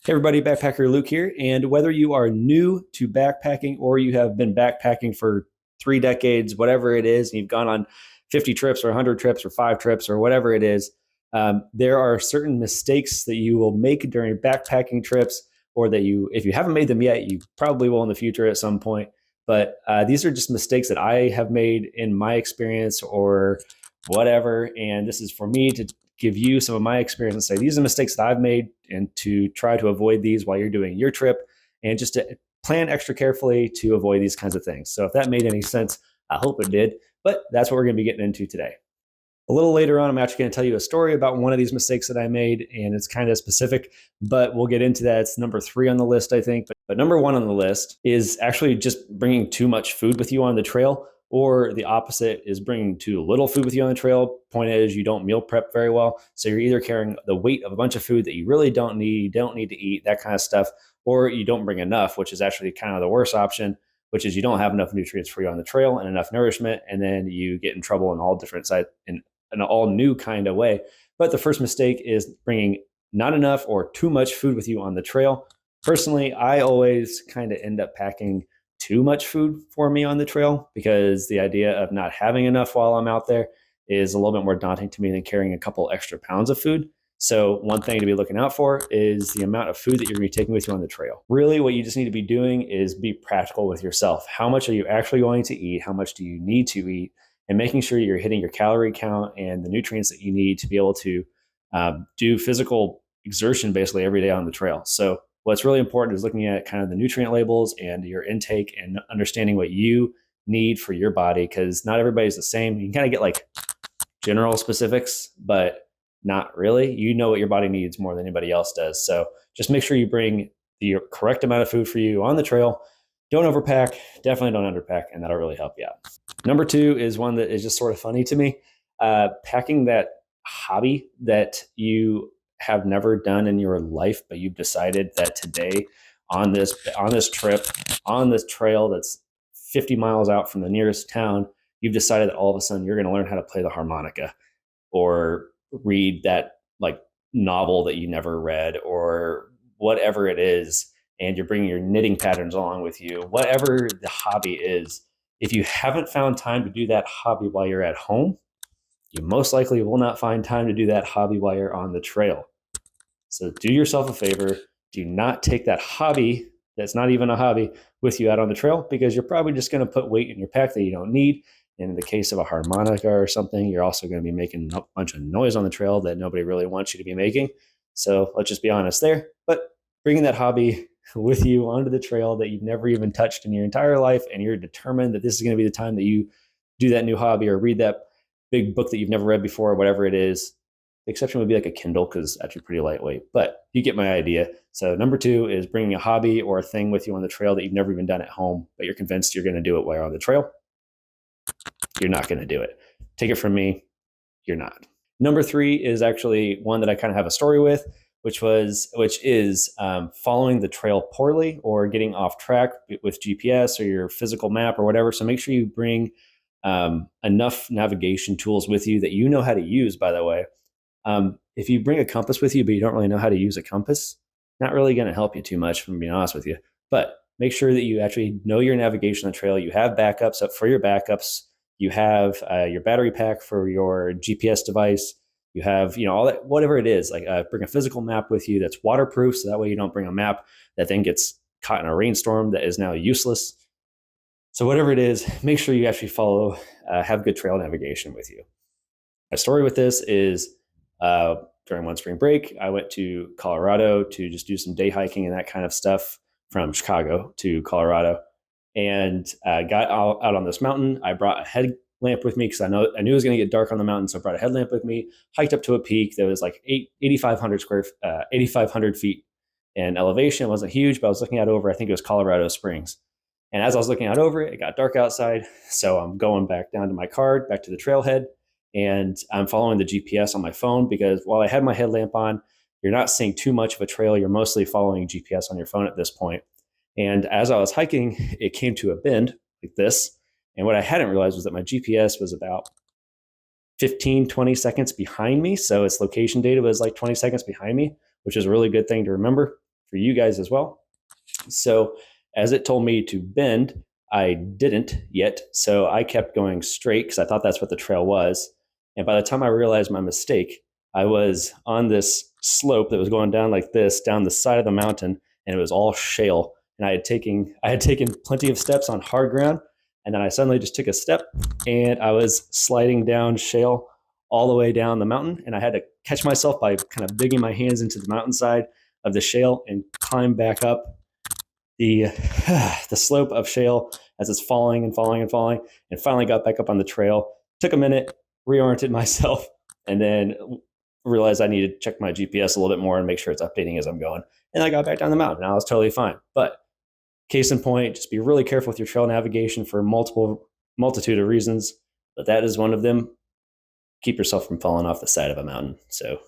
Hey everybody, Backpacker Luke here. And whether you are new to backpacking or you have been backpacking for 3 decades, whatever it is, and you've gone on 50 trips or 100 trips or 5 trips or whatever it is, there are certain mistakes that you will make during backpacking trips, or that if you haven't made them yet, you probably will in the future at some point. But these are just mistakes that I have made in my experience or whatever. And this is for me to give you some of my experience and say, these are the mistakes that I've made, and to try to avoid these while you're doing your trip, and just to plan extra carefully to avoid these kinds of things. So if that made any sense, I hope it did. But that's what we're going to be getting into today. A little later on, I'm actually going to tell you a story about one of these mistakes that I made, and it's kind of specific, but we'll get into that. It's number 3 on the list, I think. But number 1 on the list is actually just bringing too much food with you on the trail, or the opposite is bringing too little food with you on the trail. Point is, you don't meal prep very well. So you're either carrying the weight of a bunch of food that you really don't need to eat, that kind of stuff, or you don't bring enough, which is actually kind of the worst option, which is you don't have enough nutrients for you on the trail and enough nourishment, and then you get in trouble in all different sides in an all new kind of way. But the first mistake is bringing not enough or too much food with you on the trail. Personally, I always kind of end up packing too much food for me on the trail, because the idea of not having enough while I'm out there is a little bit more daunting to me than carrying a couple extra pounds of food. So one thing to be looking out for is the amount of food that you're going to be taking with you on the trail. Really, what you just need to be doing is be practical with yourself. How much are you actually going to eat? How much do you need to eat? And making sure you're hitting your calorie count and the nutrients that you need to be able to do physical exertion basically every day on the trail. So what's really important is looking at kind of the nutrient labels and your intake, and understanding what you need for your body, because not everybody's the same. You can kind of get like general specifics, but not really. You know what your body needs more than anybody else does. So just make sure you bring the correct amount of food for you on the trail. Don't overpack, definitely don't underpack, and that'll really help you out. Number 2 is one that is just sort of funny to me. Packing that hobby that you have never done in your life, but you've decided that today on this trip, on this trail that's 50 miles out from the nearest town, you've decided that all of a sudden you're going to learn how to play the harmonica, or read that like novel that you never read, or whatever it is, and you're bringing your knitting patterns along with you. Whatever the hobby is, if you haven't found time to do that hobby while you're at home, you most likely will not find time to do that hobby while you're on the trail. So do yourself a favor. Do not take that hobby that's not even a hobby with you out on the trail, because you're probably just going to put weight in your pack that you don't need. And in the case of a harmonica or something, you're also going to be making a bunch of noise on the trail that nobody really wants you to be making. So let's just be honest there. But bringing that hobby with you onto the trail that you've never even touched in your entire life, and you're determined that this is going to be the time that you do that new hobby or read that big book that you've never read before, or whatever it is. The exception would be like a Kindle, because it's actually pretty lightweight, but you get my idea. So number 2 is bringing a hobby or a thing with you on the trail that you've never even done at home, but you're convinced you're going to do it while you're on the trail. You're not going to do it. Take it from me, you're not. Number 3 is actually one that I kind of have a story with, which is following the trail poorly or getting off track with GPS or your physical map or whatever. So make sure you bring enough navigation tools with you that you know how to use, by the way. If you bring a compass with you, but you don't really know how to use a compass, not really going to help you too much, if I'm being honest with you. But make sure that you actually know your navigation on the trail. You have backups up for your backups. You have your battery pack for your GPS device. You have, all that, whatever it is. Like bring a physical map with you that's waterproof, so that way you don't bring a map that then gets caught in a rainstorm that is now useless. So whatever it is, make sure you actually have good trail navigation with you. My story with this is during one spring break, I went to Colorado to just do some day hiking and that kind of stuff, from Chicago to Colorado, and got out on this mountain. I brought a headlamp with me because I knew it was going to get dark on the mountain, so I brought a headlamp with me. Hiked up to a peak that was like 8,500 feet in elevation. It wasn't huge, but I was looking out over, I think it was Colorado Springs. And as I was looking out over it, it got dark outside, so I'm going back down to my car, back to the trailhead. And I'm following the GPS on my phone, because while I had my headlamp on, you're not seeing too much of a trail. You're mostly following GPS on your phone at this point. And as I was hiking, it came to a bend like this. And what I hadn't realized was that my GPS was about 15, 20 seconds behind me. So its location data was like 20 seconds behind me, which is a really good thing to remember. for you guys as well. So as it told me to bend, I didn't yet. So I kept going straight because I thought that's what the trail was. And by the time I realized my mistake, I was on this slope that was going down like this, down the side of the mountain, and it was all shale. And I had taken plenty of steps on hard ground, and then I suddenly just took a step, and I was sliding down shale all the way down the mountain, and I had to catch myself by kind of digging my hands into the mountainside of the shale and climb back up the the slope of shale as it's falling and falling and falling, and finally got back up on the trail. Took a minute, reoriented myself, and then realized I needed to check my GPS a little bit more and make sure it's updating as I'm going. And I got back down the mountain. Now I was totally fine. But case in point, just be really careful with your trail navigation for multitude of reasons, but that is one of them. Keep yourself from falling off the side of a mountain. So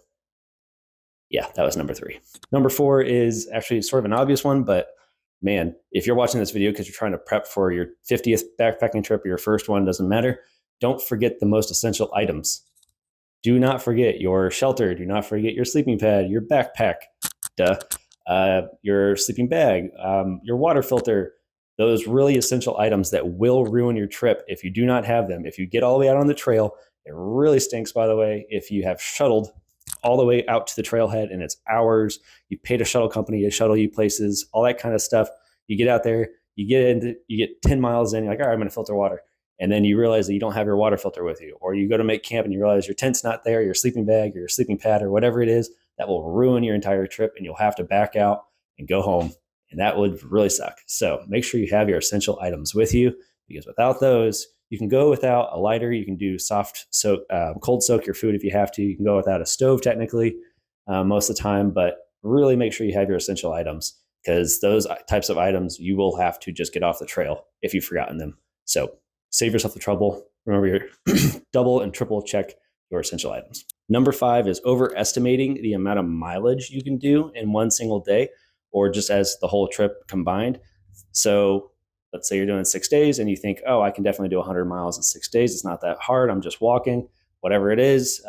yeah, that was number 3. Number 4 is actually sort of an obvious one, but man, if you're watching this video because you're trying to prep for your 50th backpacking trip or your first one, doesn't matter. Don't forget the most essential items. Do not forget your shelter. Do not forget your sleeping pad, your backpack, your sleeping bag, your water filter, those really essential items that will ruin your trip if you do not have them. If you get all the way out on the trail, it really stinks, by the way, if you have shuttled all the way out to the trailhead and it's hours, you paid a shuttle company to shuttle you places, all that kind of stuff. You get out there, you get 10 miles in, you're like, all right, I'm going to filter water. And then you realize that you don't have your water filter with you, or you go to make camp and you realize your tent's not there, your sleeping bag, or your sleeping pad, or whatever it is. That will ruin your entire trip, and you'll have to back out and go home. And that would really suck. So make sure you have your essential items with you, because without those, you can go without a lighter. You can do cold soak your food if you have to. You can go without a stove technically most of the time, but really make sure you have your essential items, because those types of items you will have to just get off the trail if you've forgotten them. So save yourself the trouble. Remember, your double and triple check your essential items. Number 5 is overestimating the amount of mileage you can do in one single day, or just as the whole trip combined. So let's say you're doing 6 days and you think, oh, I can definitely do 100 miles in 6 days. It's not that hard. I'm just walking, whatever it is.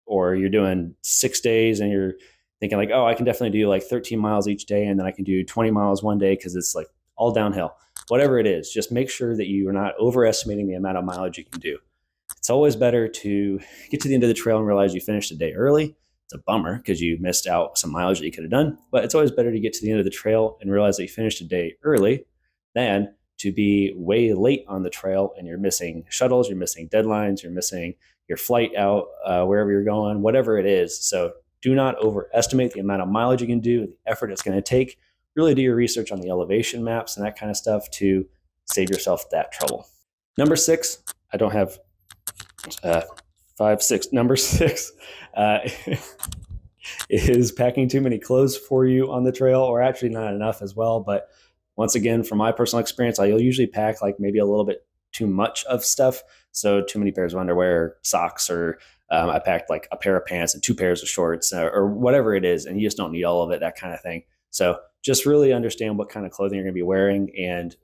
Or you're doing 6 days and you're thinking like, oh, I can definitely do like 13 miles each day, and then I can do 20 miles one day because it's like all downhill. Whatever it is, just make sure that you are not overestimating the amount of mileage you can do. It's always better to get to the end of the trail and realize you finished a day early. It's a bummer because you missed out some mileage that you could have done, but it's always better to get to the end of the trail and realize that you finished a day early than to be way late on the trail and you're missing shuttles, you're missing deadlines, you're missing your flight out wherever you're going, whatever it is. So do not overestimate the amount of mileage you can do, the effort it's going to take. Really do your research on the elevation maps and that kind of stuff to save yourself that trouble. Number 6, I don't have 5, 6. Number 6 is packing too many clothes for you on the trail, or actually not enough as well. But once again, from my personal experience, I'll usually pack like maybe a little bit too much of stuff. So too many pairs of underwear, socks, or I packed like a pair of pants and 2 pairs of shorts or whatever it is. And you just don't need all of it, that kind of thing. So just really understand what kind of clothing you're going to be wearing, and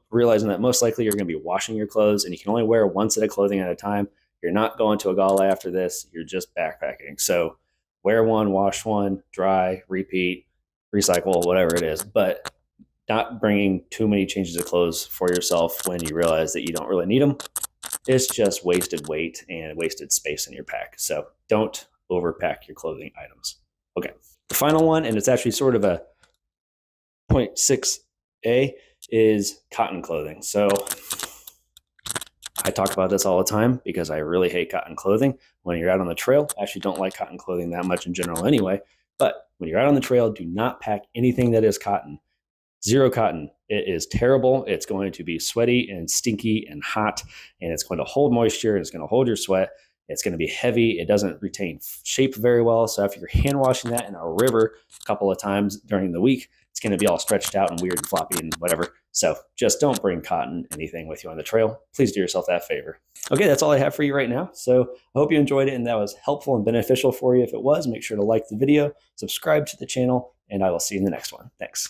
realizing that most likely you're going to be washing your clothes and you can only wear one set of clothing at a time. You're not going to a gala after this. You're just backpacking. So wear one, wash one, dry, repeat, recycle, whatever it is. But not bringing too many changes of clothes for yourself when you realize that you don't really need them. It's just wasted weight and wasted space in your pack. So don't overpack your clothing items. Okay. The final one, and it's actually sort of a 0.6a, is cotton clothing. So I talk about this all the time because I really hate cotton clothing when you're out on the trail. I actually don't like cotton clothing that much in general anyway, but when you're out on the trail, do not pack anything that is cotton. Zero cotton. It is terrible. It's going to be sweaty and stinky and hot, and it's going to hold moisture, and it's going to hold your sweat. It's going to be heavy. It doesn't retain shape very well. So if you're hand washing that in a river a couple of times during the week, it's going to be all stretched out and weird and floppy and whatever. So just don't bring cotton anything with you on the trail. Please do yourself that favor. Okay, that's all I have for you right now. So I hope you enjoyed it and that was helpful and beneficial for you. If it was, make sure to like the video, subscribe to the channel, and I will see you in the next one. Thanks.